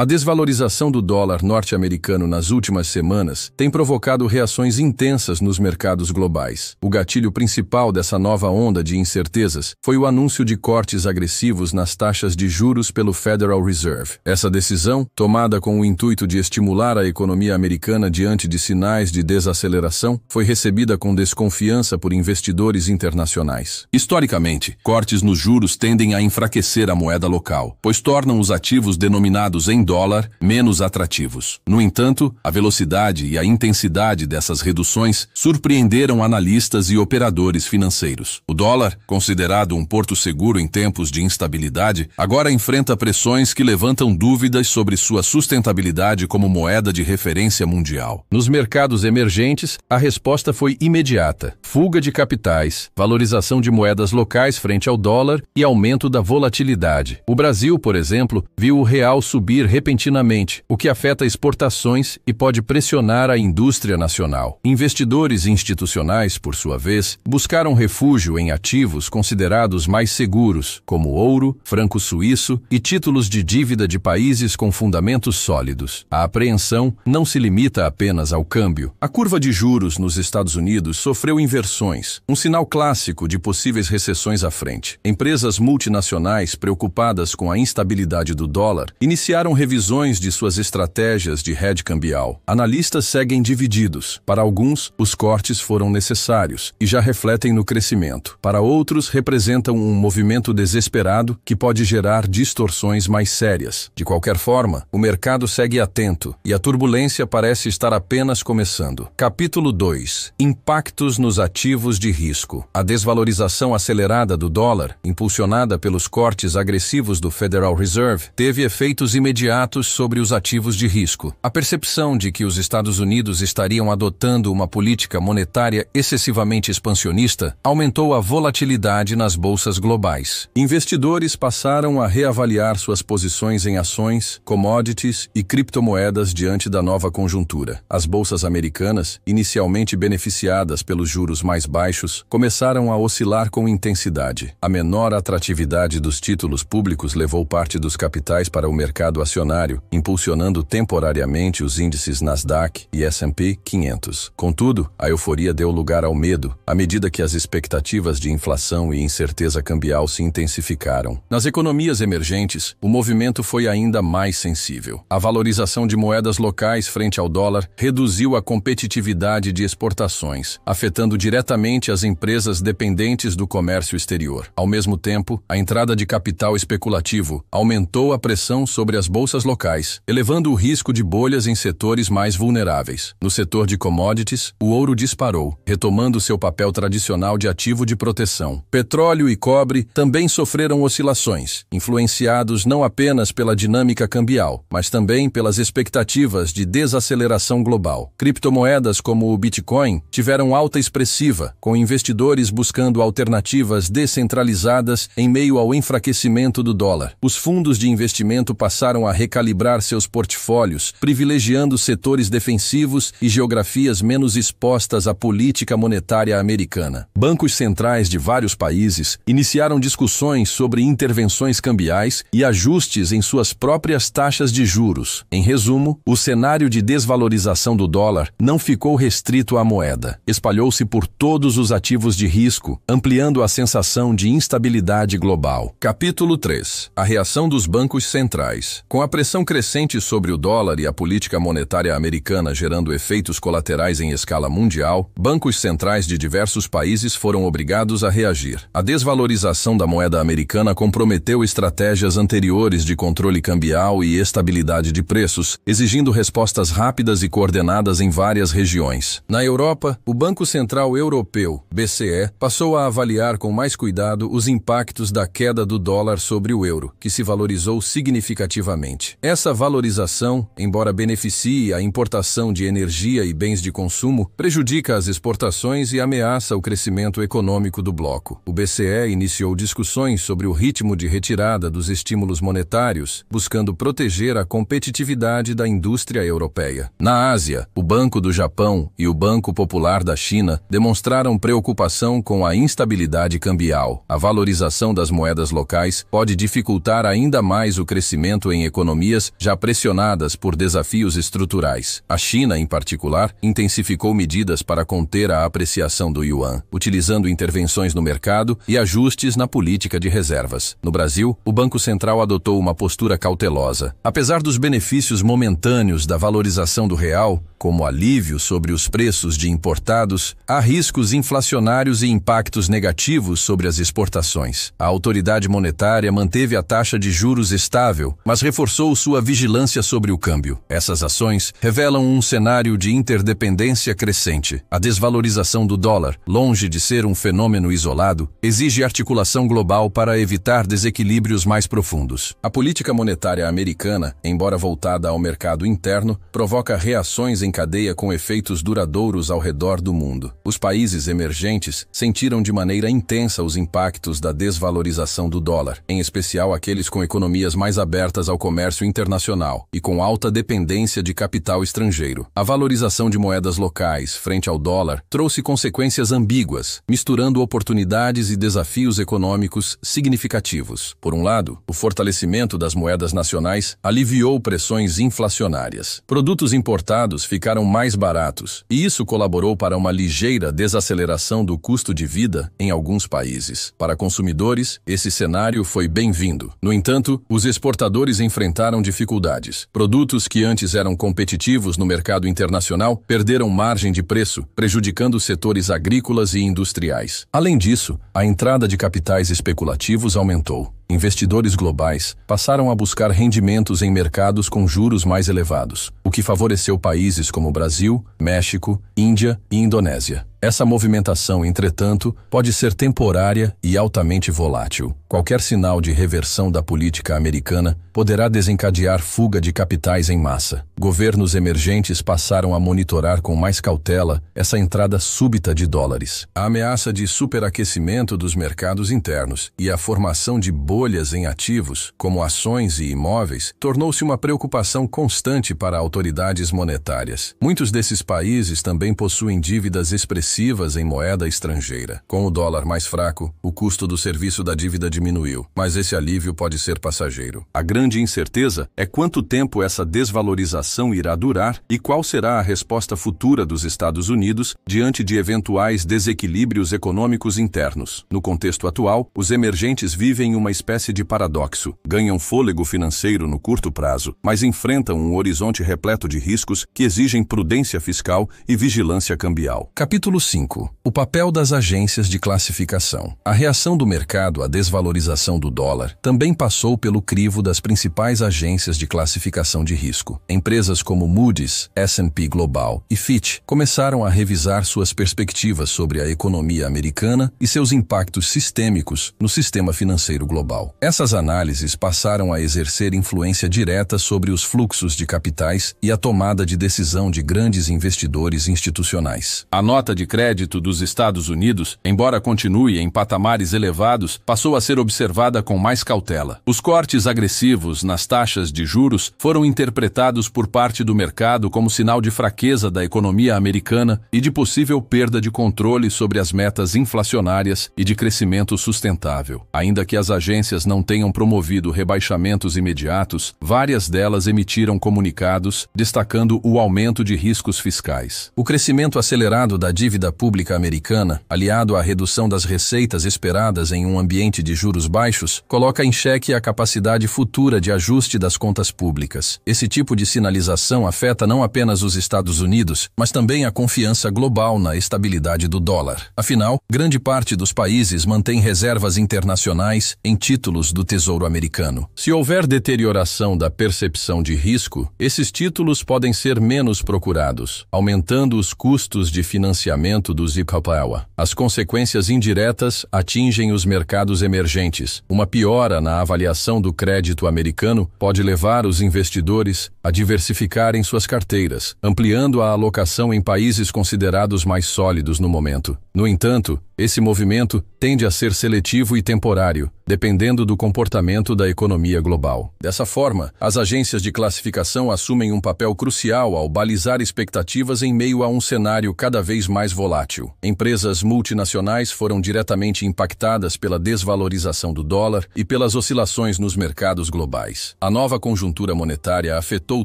A desvalorização do dólar norte-americano nas últimas semanas tem provocado reações intensas nos mercados globais. O gatilho principal dessa nova onda de incertezas foi o anúncio de cortes agressivos nas taxas de juros pelo Federal Reserve. Essa decisão, tomada com o intuito de estimular a economia americana diante de sinais de desaceleração, foi recebida com desconfiança por investidores internacionais. Historicamente, cortes nos juros tendem a enfraquecer a moeda local, pois tornam os ativos denominados em dólar menos atrativos. No entanto, a velocidade e a intensidade dessas reduções surpreenderam analistas e operadores financeiros. O dólar, considerado um porto seguro em tempos de instabilidade, agora enfrenta pressões que levantam dúvidas sobre sua sustentabilidade como moeda de referência mundial. Nos mercados emergentes, a resposta foi imediata: fuga de capitais, valorização de moedas locais frente ao dólar e aumento da volatilidade. O Brasil, por exemplo, viu o real subir repentinamente, o que afeta exportações e pode pressionar a indústria nacional. Investidores institucionais, por sua vez, buscaram refúgio em ativos considerados mais seguros, como ouro, franco suíço e títulos de dívida de países com fundamentos sólidos. A apreensão não se limita apenas ao câmbio. A curva de juros nos Estados Unidos sofreu inversões, um sinal clássico de possíveis recessões à frente. Empresas multinacionais preocupadas com a instabilidade do dólar iniciaram revisões de suas estratégias de hedge cambial. Analistas seguem divididos. Para alguns, os cortes foram necessários e já refletem no crescimento. Para outros, representam um movimento desesperado que pode gerar distorções mais sérias. De qualquer forma, o mercado segue atento e a turbulência parece estar apenas começando. Capítulo 2. Impactos nos ativos de risco. A desvalorização acelerada do dólar, impulsionada pelos cortes agressivos do Federal Reserve, teve efeitos imediatos sobre os ativos de risco. A percepção de que os Estados Unidos estariam adotando uma política monetária excessivamente expansionista aumentou a volatilidade nas bolsas globais. Investidores passaram a reavaliar suas posições em ações, commodities e criptomoedas diante da nova conjuntura. As bolsas americanas, inicialmente beneficiadas pelos juros mais baixos, começaram a oscilar com intensidade. A menor atratividade dos títulos públicos levou parte dos capitais para o mercado acionário, impulsionando temporariamente os índices Nasdaq e S&P 500. Contudo, a euforia deu lugar ao medo, à medida que as expectativas de inflação e incerteza cambial se intensificaram. Nas economias emergentes, o movimento foi ainda mais sensível. A valorização de moedas locais frente ao dólar reduziu a competitividade de exportações, afetando diretamente as empresas dependentes do comércio exterior. Ao mesmo tempo, a entrada de capital especulativo aumentou a pressão sobre as bolsas locais, elevando o risco de bolhas em setores mais vulneráveis. No setor de commodities, o ouro disparou, retomando seu papel tradicional de ativo de proteção. Petróleo e cobre também sofreram oscilações, influenciados não apenas pela dinâmica cambial, mas também pelas expectativas de desaceleração global. Criptomoedas como o Bitcoin tiveram alta expressiva, com investidores buscando alternativas descentralizadas em meio ao enfraquecimento do dólar. Os fundos de investimento passaram a recalibrar seus portfólios, privilegiando setores defensivos e geografias menos expostas à política monetária americana. Bancos centrais de vários países iniciaram discussões sobre intervenções cambiais e ajustes em suas próprias taxas de juros. Em resumo, o cenário de desvalorização do dólar não ficou restrito à moeda. Espalhou-se por todos os ativos de risco, ampliando a sensação de instabilidade global. Capítulo 3. A reação dos bancos centrais. Com a pressão crescente sobre o dólar e a política monetária americana gerando efeitos colaterais em escala mundial, bancos centrais de diversos países foram obrigados a reagir. A desvalorização da moeda americana comprometeu estratégias anteriores de controle cambial e estabilidade de preços, exigindo respostas rápidas e coordenadas em várias regiões. Na Europa, o Banco Central Europeu, BCE, passou a avaliar com mais cuidado os impactos da queda do dólar sobre o euro, que se valorizou significativamente. Essa valorização, embora beneficie a importação de energia e bens de consumo, prejudica as exportações e ameaça o crescimento econômico do bloco. O BCE iniciou discussões sobre o ritmo de retirada dos estímulos monetários, buscando proteger a competitividade da indústria europeia. Na Ásia, o Banco do Japão e o Banco Popular da China demonstraram preocupação com a instabilidade cambial. A valorização das moedas locais pode dificultar ainda mais o crescimento em economias economias já pressionadas por desafios estruturais. A China, em particular, intensificou medidas para conter a apreciação do yuan, utilizando intervenções no mercado e ajustes na política de reservas. No Brasil, o Banco Central adotou uma postura cautelosa. Apesar dos benefícios momentâneos da valorização do real, como alívio sobre os preços de importados, há riscos inflacionários e impactos negativos sobre as exportações. A autoridade monetária manteve a taxa de juros estável, mas reforçou sua vigilância sobre o câmbio. Essas ações revelam um cenário de interdependência crescente. A desvalorização do dólar, longe de ser um fenômeno isolado, exige articulação global para evitar desequilíbrios mais profundos. A política monetária americana, embora voltada ao mercado interno, provoca reações em cadeia com efeitos duradouros ao redor do mundo. Os países emergentes sentiram de maneira intensa os impactos da desvalorização do dólar, em especial aqueles com economias mais abertas ao comércio internacional e com alta dependência de capital estrangeiro. A valorização de moedas locais frente ao dólar trouxe consequências ambíguas, misturando oportunidades e desafios econômicos significativos. Por um lado, o fortalecimento das moedas nacionais aliviou pressões inflacionárias. Produtos importados ficaram mais baratos, e isso colaborou para uma ligeira desaceleração do custo de vida em alguns países. Para consumidores, esse cenário foi bem-vindo. No entanto, os exportadores enfrentaram dificuldades. Produtos que antes eram competitivos no mercado internacional perderam margem de preço, prejudicando os setores agrícolas e industriais. Além disso, a entrada de capitais especulativos aumentou. Investidores globais passaram a buscar rendimentos em mercados com juros mais elevados, o que favoreceu países como Brasil, México, Índia e Indonésia. Essa movimentação, entretanto, pode ser temporária e altamente volátil. Qualquer sinal de reversão da política americana poderá desencadear fuga de capitais em massa. Governos emergentes passaram a monitorar com mais cautela essa entrada súbita de dólares. A ameaça de superaquecimento dos mercados internos e a formação de bolhas em ativos, como ações e imóveis, tornou-se uma preocupação constante para autoridades monetárias. Muitos desses países também possuem dívidas expressivas em moeda estrangeira. Com o dólar mais fraco, o custo do serviço da dívida diminuiu, mas esse alívio pode ser passageiro. A grande incerteza é quanto tempo essa desvalorização irá durar e qual será a resposta futura dos Estados Unidos diante de eventuais desequilíbrios econômicos internos. No contexto atual, os emergentes vivem uma espécie de paradoxo. Ganham fôlego financeiro no curto prazo, mas enfrentam um horizonte repleto de riscos que exigem prudência fiscal e vigilância cambial. Capítulo 5. O papel das agências de classificação. A reação do mercado à desvalorização do dólar também passou pelo crivo das principais agências de classificação de risco. Empresas como Moody's, S&P Global e Fitch começaram a revisar suas perspectivas sobre a economia americana e seus impactos sistêmicos no sistema financeiro global. Essas análises passaram a exercer influência direta sobre os fluxos de capitais e a tomada de decisão de grandes investidores institucionais. A nota de crédito dos Estados Unidos, embora continue em patamares elevados, passou a ser observada com mais cautela. Os cortes agressivos nas taxas de juros foram interpretados por parte do mercado como sinal de fraqueza da economia americana e de possível perda de controle sobre as metas inflacionárias e de crescimento sustentável. Ainda que as agências não tenham promovido rebaixamentos imediatos, várias delas emitiram comunicados destacando o aumento de riscos fiscais. O crescimento acelerado da dívida pública americana, aliado à redução das receitas esperadas em um ambiente de juros baixos, coloca em xeque a capacidade futura de ajuste das contas públicas. Esse tipo de sinalização afeta não apenas os Estados Unidos, mas também a confiança global na estabilidade do dólar. Afinal, grande parte dos países mantém reservas internacionais em títulos do Tesouro americano. Se houver deterioração da percepção de risco, esses títulos podem ser menos procurados, aumentando os custos de financiamento do Zipcapawa. As consequências indiretas atingem os mercados emergentes. Uma piora na avaliação do crédito americano pode levar os investidores a diversificarem suas carteiras, ampliando a alocação em países considerados mais sólidos no momento. No entanto, esse movimento tende a ser seletivo e temporário, dependendo do comportamento da economia global. Dessa forma, as agências de classificação assumem um papel crucial ao balizar expectativas em meio a um cenário cada vez mais volátil. Empresas multinacionais foram diretamente impactadas pela desvalorização do dólar e pelas oscilações nos mercados globais. A nova conjuntura monetária afetou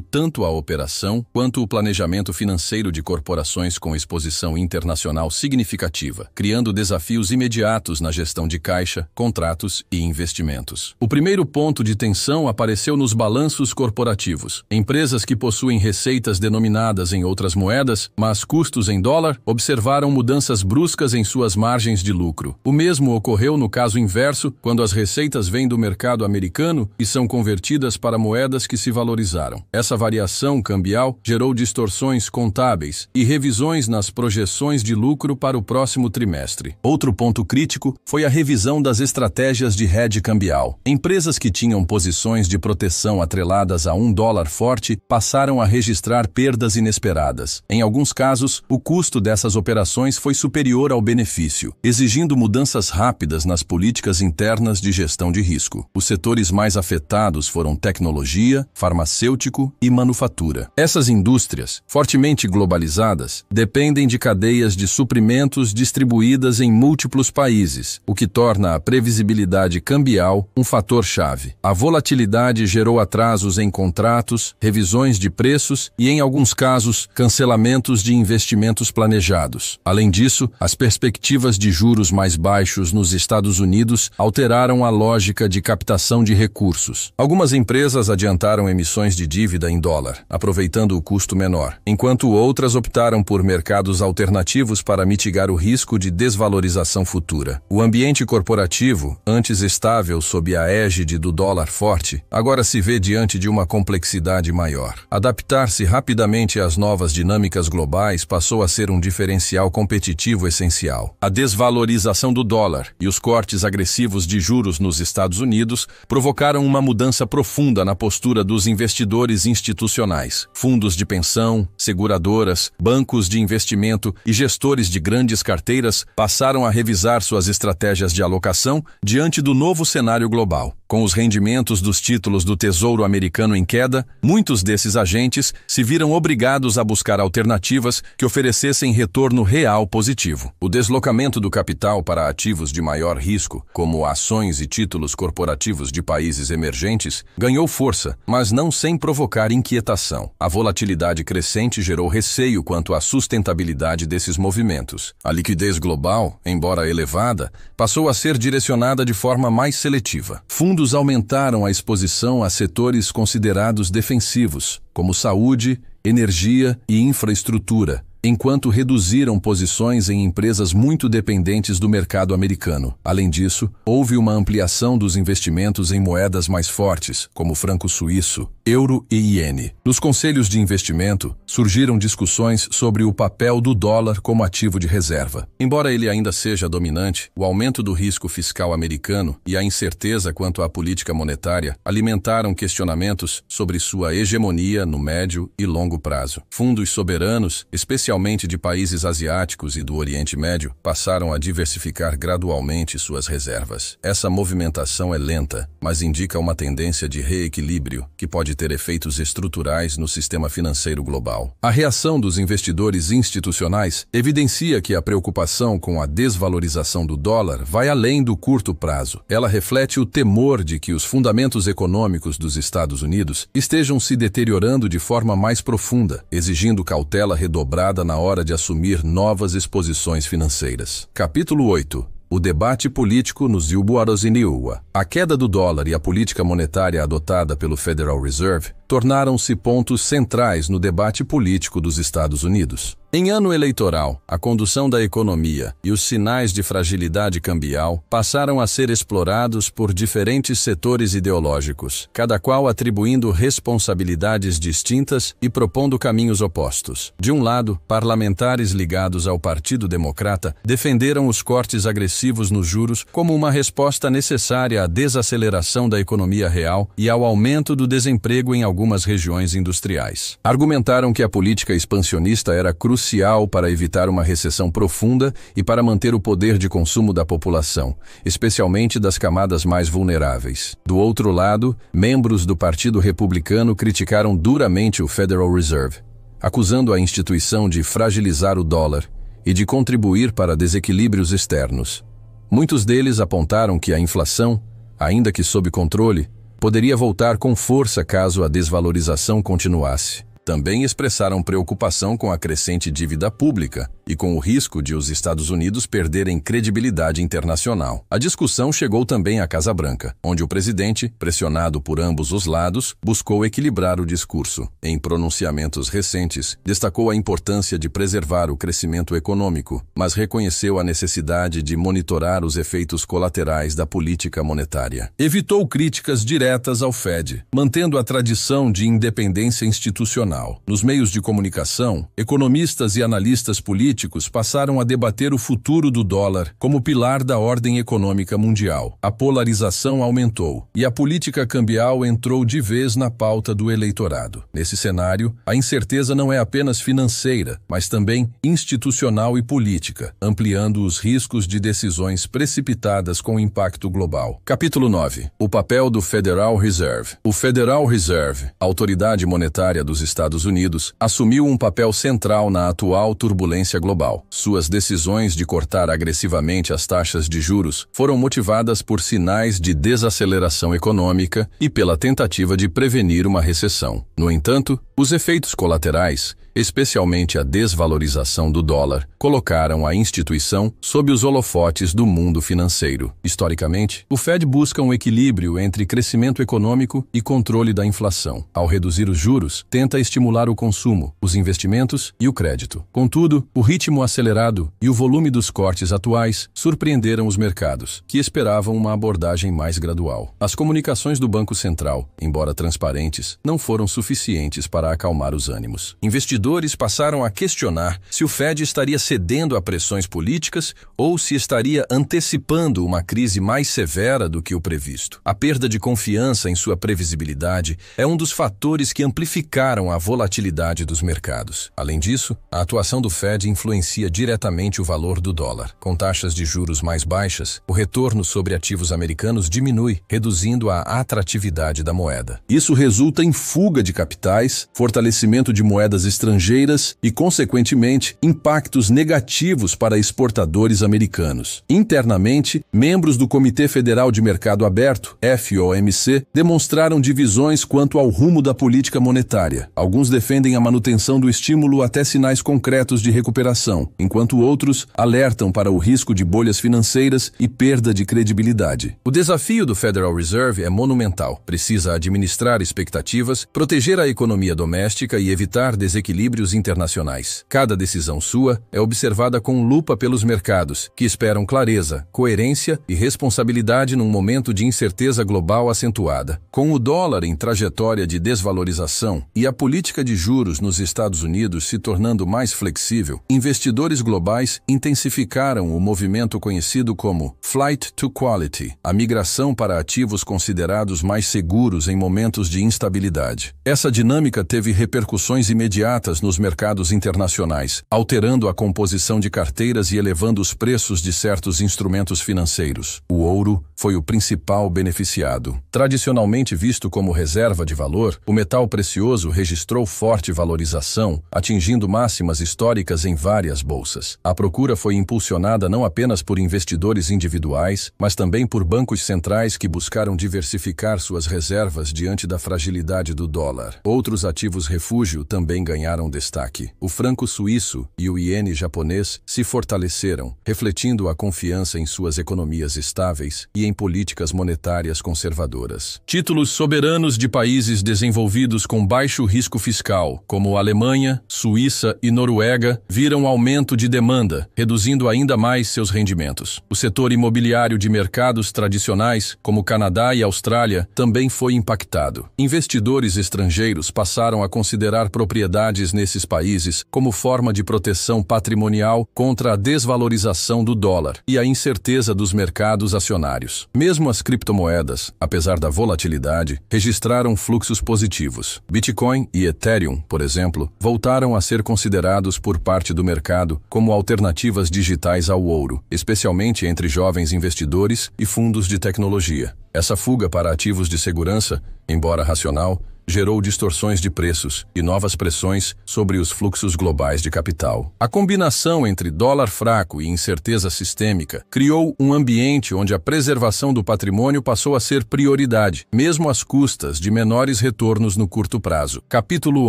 tanto a operação quanto o planejamento financeiro de corporações com exposição internacional significativa, criando desafios imediatos na gestão de caixa, contratos e investimentos. O primeiro ponto de tensão apareceu nos balanços corporativos. Empresas que possuem receitas denominadas em outras moedas, mas custos em dólar, observaram mudanças bruscas em suas margens de lucro. O mesmo ocorreu no caso inverso, quando as receitas vêm do mercado americano e são convertidas para moedas que se valorizaram. Essa variação cambial gerou distorções contábeis e revisões nas projeções de lucro para o próximo trimestre. Outro ponto crítico foi a revisão das estratégias de hedge cambial. Empresas que tinham posições de proteção atreladas a um dólar forte passaram a registrar perdas inesperadas. Em alguns casos, o custo dessas operações foi superior ao benefício, exigindo mudanças rápidas nas políticas internas de gestão de risco. Os setores mais afetados foram tecnologia, farmacêutico e manufatura. Essas indústrias, fortemente globalizadas, dependem de cadeias de suprimentos distribuídas em múltiplos países, o que torna a previsibilidade cambial um fator-chave. A volatilidade gerou atrasos em contratos, revisões de preços e, em alguns casos, cancelamentos de investimentos planejados. Além disso, as perspectivas de juros mais baixos nos Estados Unidos alteraram a lógica de captação de recursos. Algumas empresas adiantaram emissões de dívida em dólar, aproveitando o custo menor, enquanto outras optaram por mercados alternativos para mitigar o risco de desvalorização futura. O ambiente corporativo, antes estável sob a égide do dólar forte, agora se vê diante de uma complexidade maior. Adaptar-se rapidamente às novas dinâmicas globais passou a ser um diferencial competitivo essencial. A desvalorização do dólar e os cortes agressivos de juros nos Estados Unidos provocaram uma mudança profunda na postura dos investidores institucionais. Fundos de pensão, seguradoras, bancos de investimento e gestores de grandes carteiras passaram a revisar suas estratégias de alocação diante do novo cenário global. Com os rendimentos dos títulos do Tesouro Americano em queda, muitos desses agentes se viram obrigados a buscar alternativas que oferecessem retorno real positivo. O deslocamento do capital para ativos de maior risco, como ações e títulos corporativos de países emergentes, ganhou força, mas não sem provocar inquietação. A volatilidade crescente gerou receio quanto à sustentabilidade desses movimentos. A liquidez global, embora elevada, passou a ser direcionada de forma mais seletiva. Fundos aumentaram a exposição a setores considerados defensivos, como saúde, energia e infraestrutura, enquanto reduziram posições em empresas muito dependentes do mercado americano. Além disso, houve uma ampliação dos investimentos em moedas mais fortes, como franco suíço, euro e iene. Nos conselhos de investimento, surgiram discussões sobre o papel do dólar como ativo de reserva. Embora ele ainda seja dominante, o aumento do risco fiscal americano e a incerteza quanto à política monetária alimentaram questionamentos sobre sua hegemonia no médio e longo prazo. Fundos soberanos, especialmente de países asiáticos e do Oriente Médio, passaram a diversificar gradualmente suas reservas. Essa movimentação é lenta, mas indica uma tendência de reequilíbrio que pode ter efeitos estruturais no sistema financeiro global. A reação dos investidores institucionais evidencia que a preocupação com a desvalorização do dólar vai além do curto prazo. Ela reflete o temor de que os fundamentos econômicos dos Estados Unidos estejam se deteriorando de forma mais profunda, exigindo cautela redobrada na hora de assumir novas exposições financeiras. Capítulo 8. O debate político nos Estados. A queda do dólar e a política monetária adotada pelo Federal Reserve tornaram-se pontos centrais no debate político dos Estados Unidos. Em ano eleitoral, a condução da economia e os sinais de fragilidade cambial passaram a ser explorados por diferentes setores ideológicos, cada qual atribuindo responsabilidades distintas e propondo caminhos opostos. De um lado, parlamentares ligados ao Partido Democrata defenderam os cortes agressivos nos juros como uma resposta necessária à desaceleração da economia real e ao aumento do desemprego em algumas regiões industriais. Argumentaram que a política expansionista era crucial crucial para evitar uma recessão profunda e para manter o poder de consumo da população, especialmente das camadas mais vulneráveis. Do outro lado, membros do Partido Republicano criticaram duramente o Federal Reserve, acusando a instituição de fragilizar o dólar e de contribuir para desequilíbrios externos. Muitos deles apontaram que a inflação, ainda que sob controle, poderia voltar com força caso a desvalorização continuasse. Também expressaram preocupação com a crescente dívida pública e com o risco de os Estados Unidos perderem credibilidade internacional. A discussão chegou também à Casa Branca, onde o presidente, pressionado por ambos os lados, buscou equilibrar o discurso. Em pronunciamentos recentes, destacou a importância de preservar o crescimento econômico, mas reconheceu a necessidade de monitorar os efeitos colaterais da política monetária. Evitou críticas diretas ao Fed, mantendo a tradição de independência institucional. Nos meios de comunicação, economistas e analistas políticos passaram a debater o futuro do dólar como pilar da ordem econômica mundial. A polarização aumentou e a política cambial entrou de vez na pauta do eleitorado. Nesse cenário, a incerteza não é apenas financeira, mas também institucional e política, ampliando os riscos de decisões precipitadas com impacto global. Capítulo 9. O papel do Federal Reserve. O Federal Reserve, a autoridade monetária dos Estados Unidos, assumiu um papel central na atual turbulência global. Suas decisões de cortar agressivamente as taxas de juros foram motivadas por sinais de desaceleração econômica e pela tentativa de prevenir uma recessão. No entanto, os efeitos colaterais, especialmente a desvalorização do dólar, colocaram a instituição sob os holofotes do mundo financeiro. Historicamente, o Fed busca um equilíbrio entre crescimento econômico e controle da inflação. Ao reduzir os juros, tenta estimular o consumo, os investimentos e o crédito. Contudo, o ritmo acelerado e o volume dos cortes atuais surpreenderam os mercados, que esperavam uma abordagem mais gradual. As comunicações do Banco Central, embora transparentes, não foram suficientes para acalmar os ânimos. Investidores passaram a questionar se o Fed estaria cedendo a pressões políticas ou se estaria antecipando uma crise mais severa do que o previsto. A perda de confiança em sua previsibilidade é um dos fatores que amplificaram a volatilidade dos mercados. Além disso, a atuação do Fed influencia diretamente o valor do dólar. Com taxas de juros mais baixas, o retorno sobre ativos americanos diminui, reduzindo a atratividade da moeda. Isso resulta em fuga de capitais, fortalecimento de moedas estrangeiras e, consequentemente, impactos negativos para exportadores americanos. Internamente, membros do Comitê Federal de Mercado Aberto, FOMC, demonstraram divisões quanto ao rumo da política monetária. Alguns defendem a manutenção do estímulo até sinais concretos de recuperação, enquanto outros alertam para o risco de bolhas financeiras e perda de credibilidade. O desafio do Federal Reserve é monumental. Precisa administrar expectativas, proteger a economia doméstica e evitar desequilíbrios internacionais. Cada decisão sua é observada com lupa pelos mercados, que esperam clareza, coerência e responsabilidade num momento de incerteza global acentuada. Com o dólar em trajetória de desvalorização e a política de juros nos Estados Unidos se tornando mais flexível, investidores globais intensificaram o movimento conhecido como Flight to Quality, a migração para ativos considerados mais seguros em momentos de instabilidade. Essa dinâmica teve repercussões imediatas nos mercados internacionais, alterando a composição de carteiras e elevando os preços de certos instrumentos financeiros. O ouro foi o principal beneficiado. Tradicionalmente visto como reserva de valor, o metal precioso registrou forte valorização, atingindo máximas históricas em várias bolsas. A procura foi impulsionada não apenas por investidores individuais, mas também por bancos centrais que buscaram diversificar suas reservas diante da fragilidade do dólar. Outros ativos refúgio também ganharam destaque. O franco suíço e o iene japonês se fortaleceram, refletindo a confiança em suas economias estáveis e em políticas monetárias conservadoras. Títulos soberanos de países desenvolvidos com baixo risco fiscal, como Alemanha, Suíça e Noruega, viram aumento de demanda, reduzindo ainda mais seus rendimentos. O setor imobiliário de mercados tradicionais, como Canadá e Austrália, também foi impactado. Investidores estrangeiros passaram a considerar propriedades cortes nesses países como forma de proteção patrimonial contra a desvalorização do dólar e a incerteza dos mercados acionários. Mesmo as criptomoedas, apesar da volatilidade, registraram fluxos positivos. Bitcoin e Ethereum, por exemplo, voltaram a ser considerados por parte do mercado como alternativas digitais ao ouro, especialmente entre jovens investidores e fundos de tecnologia. Essa fuga para ativos de segurança, embora racional, gerou distorções de preços e novas pressões sobre os fluxos globais de capital. A combinação entre dólar fraco e incerteza sistêmica criou um ambiente onde a preservação do patrimônio passou a ser prioridade, mesmo às custas de menores retornos no curto prazo. Capítulo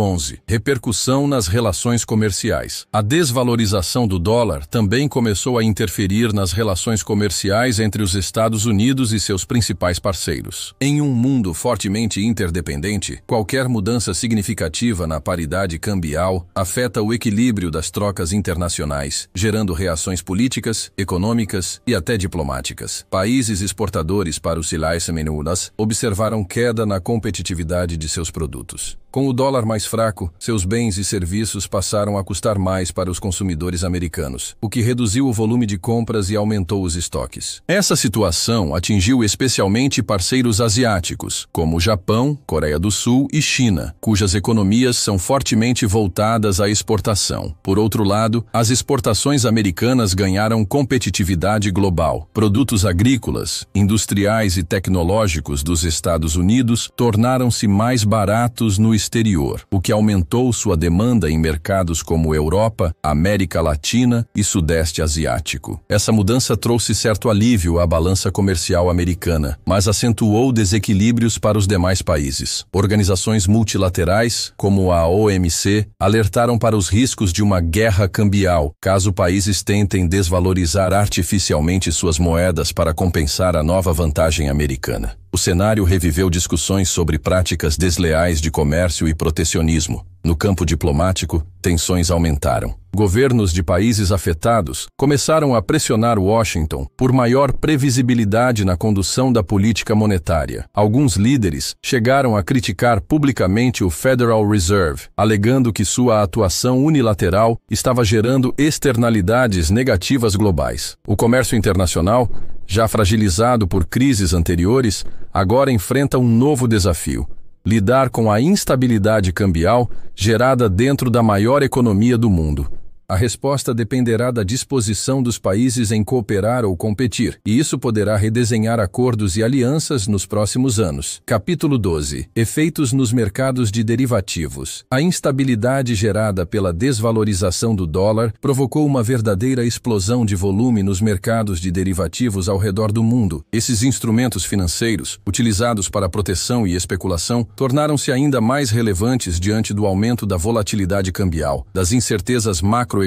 11. Repercussão nas relações comerciais. A desvalorização do dólar também começou a interferir nas relações comerciais entre os Estados Unidos e seus principais parceiros. Em um mundo fortemente interdependente, qualquer mudança significativa na paridade cambial afeta o equilíbrio das trocas internacionais, gerando reações políticas, econômicas e até diplomáticas. Países exportadores para os CIS observaram queda na competitividade de seus produtos. Com o dólar mais fraco, seus bens e serviços passaram a custar mais para os consumidores americanos, o que reduziu o volume de compras e aumentou os estoques. Essa situação atingiu especialmente parceiros asiáticos, como o Japão, Coreia do Sul e China, cujas economias são fortemente voltadas à exportação. Por outro lado, as exportações americanas ganharam competitividade global. Produtos agrícolas, industriais e tecnológicos dos Estados Unidos tornaram-se mais baratos no exterior, o que aumentou sua demanda em mercados como Europa, América Latina e Sudeste Asiático. Essa mudança trouxe certo alívio à balança comercial americana, mas acentuou desequilíbrios para os demais países. Organizações multilaterais, como a OMC, alertaram para os riscos de uma guerra cambial, caso países tentem desvalorizar artificialmente suas moedas para compensar a nova vantagem americana. O cenário reviveu discussões sobre práticas desleais de comércio e protecionismo. No campo diplomático, tensões aumentaram. Governos de países afetados começaram a pressionar Washington por maior previsibilidade na condução da política monetária. Alguns líderes chegaram a criticar publicamente o Federal Reserve, alegando que sua atuação unilateral estava gerando externalidades negativas globais. O comércio internacional, já fragilizado por crises anteriores, agora enfrenta um novo desafio: lidar com a instabilidade cambial gerada dentro da maior economia do mundo. A resposta dependerá da disposição dos países em cooperar ou competir, e isso poderá redesenhar acordos e alianças nos próximos anos. Capítulo 12. Efeitos nos mercados de derivativos. A instabilidade gerada pela desvalorização do dólar provocou uma verdadeira explosão de volume nos mercados de derivativos ao redor do mundo. Esses instrumentos financeiros, utilizados para proteção e especulação, tornaram-se ainda mais relevantes diante do aumento da volatilidade cambial, das incertezas macroeconômicas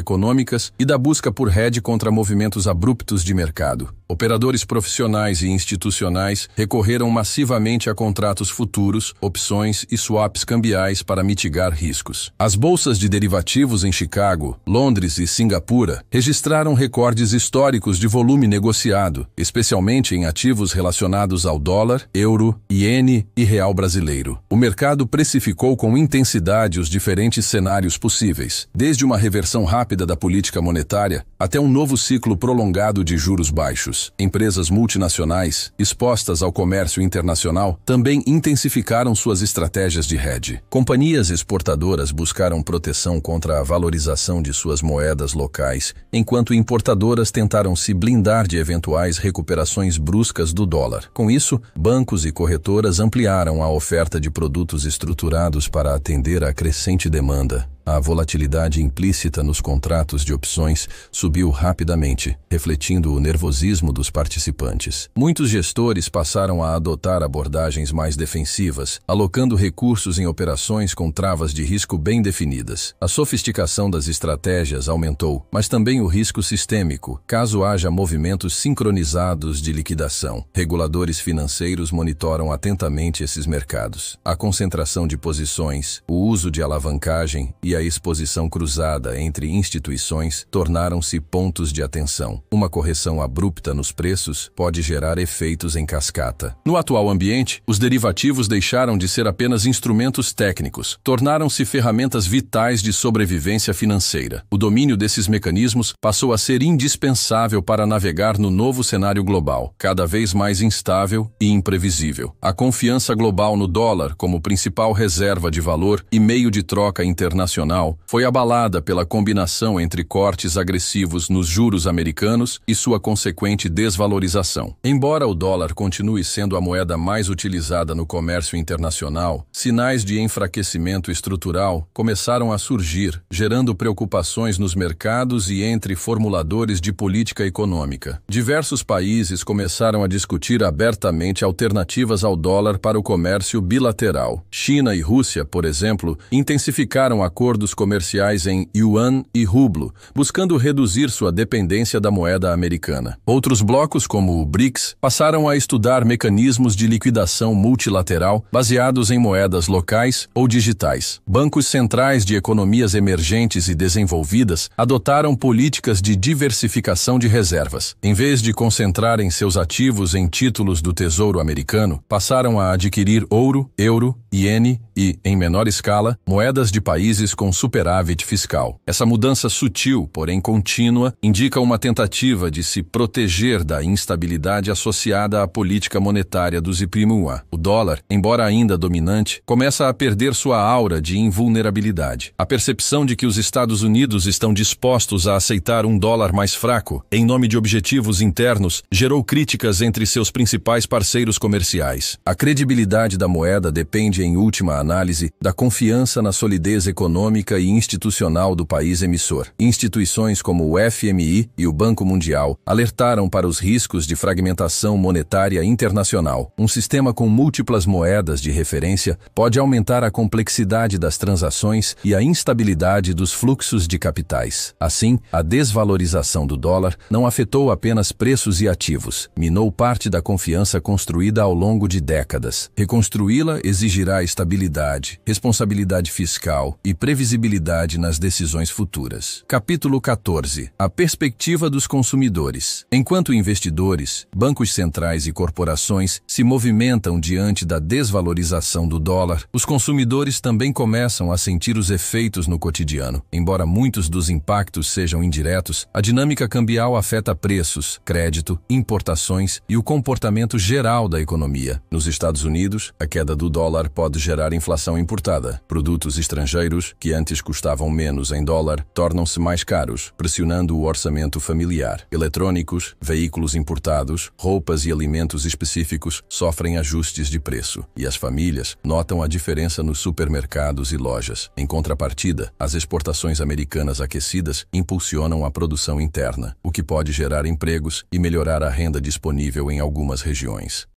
e da busca por hedge contra movimentos abruptos de mercado. Operadores profissionais e institucionais recorreram massivamente a contratos futuros, opções e swaps cambiais para mitigar riscos. As bolsas de derivativos em Chicago, Londres e Singapura registraram recordes históricos de volume negociado, especialmente em ativos relacionados ao dólar, euro, iene e real brasileiro. O mercado precificou com intensidade os diferentes cenários possíveis, desde uma reversão rápida da política monetária até um novo ciclo prolongado de juros baixos. Empresas multinacionais, expostas ao comércio internacional, também intensificaram suas estratégias de hedge. Companhias exportadoras buscaram proteção contra a valorização de suas moedas locais, enquanto importadoras tentaram se blindar de eventuais recuperações bruscas do dólar. Com isso, bancos e corretoras ampliaram a oferta de produtos estruturados para atender à crescente demanda. A volatilidade implícita nos contratos de opções subiu rapidamente, refletindo o nervosismo dos participantes. Muitos gestores passaram a adotar abordagens mais defensivas, alocando recursos em operações com travas de risco bem definidas. A sofisticação das estratégias aumentou, mas também o risco sistêmico, caso haja movimentos sincronizados de liquidação. Reguladores financeiros monitoram atentamente esses mercados. A concentração de posições, o uso de alavancagem e e a exposição cruzada entre instituições tornaram-se pontos de atenção. Uma correção abrupta nos preços pode gerar efeitos em cascata. No atual ambiente, os derivativos deixaram de ser apenas instrumentos técnicos, tornaram-se ferramentas vitais de sobrevivência financeira. O domínio desses mecanismos passou a ser indispensável para navegar no novo cenário global, cada vez mais instável e imprevisível. A confiança global no dólar como principal reserva de valor e meio de troca internacional foi abalada pela combinação entre cortes agressivos nos juros americanos e sua consequente desvalorização. Embora o dólar continue sendo a moeda mais utilizada no comércio internacional, sinais de enfraquecimento estrutural começaram a surgir, gerando preocupações nos mercados e entre formuladores de política econômica. Diversos países começaram a discutir abertamente alternativas ao dólar para o comércio bilateral. China e Rússia, por exemplo, intensificaram acordos comerciais em yuan e rublo, buscando reduzir sua dependência da moeda americana. Outros blocos, como o BRICS, passaram a estudar mecanismos de liquidação multilateral baseados em moedas locais ou digitais. Bancos centrais de economias emergentes e desenvolvidas adotaram políticas de diversificação de reservas. Em vez de concentrarem seus ativos em títulos do Tesouro americano, passaram a adquirir ouro, euro, iene e, em menor escala, moedas de países com superávit fiscal. Essa mudança sutil, porém contínua, indica uma tentativa de se proteger da instabilidade associada à política monetária dos IPMUA. O dólar, embora ainda dominante, começa a perder sua aura de invulnerabilidade. A percepção de que os Estados Unidos estão dispostos a aceitar um dólar mais fraco, em nome de objetivos internos, gerou críticas entre seus principais parceiros comerciais. A credibilidade da moeda depende, em última análise, da confiança na solidez econômica e institucional do país emissor. Instituições como o FMI e o Banco Mundial alertaram para os riscos de fragmentação monetária internacional. Um sistema com múltiplas moedas de referência pode aumentar a complexidade das transações e a instabilidade dos fluxos de capitais. Assim, a desvalorização do dólar não afetou apenas preços e ativos, minou parte da confiança construída ao longo de décadas. Reconstruí-la exigirá estabilidade, responsabilidade fiscal e previsibilidade nas decisões futuras. Capítulo 14. A perspectiva dos consumidores. Enquanto investidores, bancos centrais e corporações se movimentam diante da desvalorização do dólar, os consumidores também começam a sentir os efeitos no cotidiano. Embora muitos dos impactos sejam indiretos, a dinâmica cambial afeta preços, crédito, importações e o comportamento geral da economia. Nos Estados Unidos, a queda do dólar pode gerar inflação importada. Produtos estrangeiros, que antes custavam menos em dólar, tornam-se mais caros, pressionando o orçamento familiar. Eletrônicos, veículos importados, roupas e alimentos específicos sofrem ajustes de preço, e as famílias notam a diferença nos supermercados e lojas. Em contrapartida, as exportações americanas aquecidas impulsionam a produção interna, o que pode gerar empregos e melhorar a renda disponível em algumas regiões.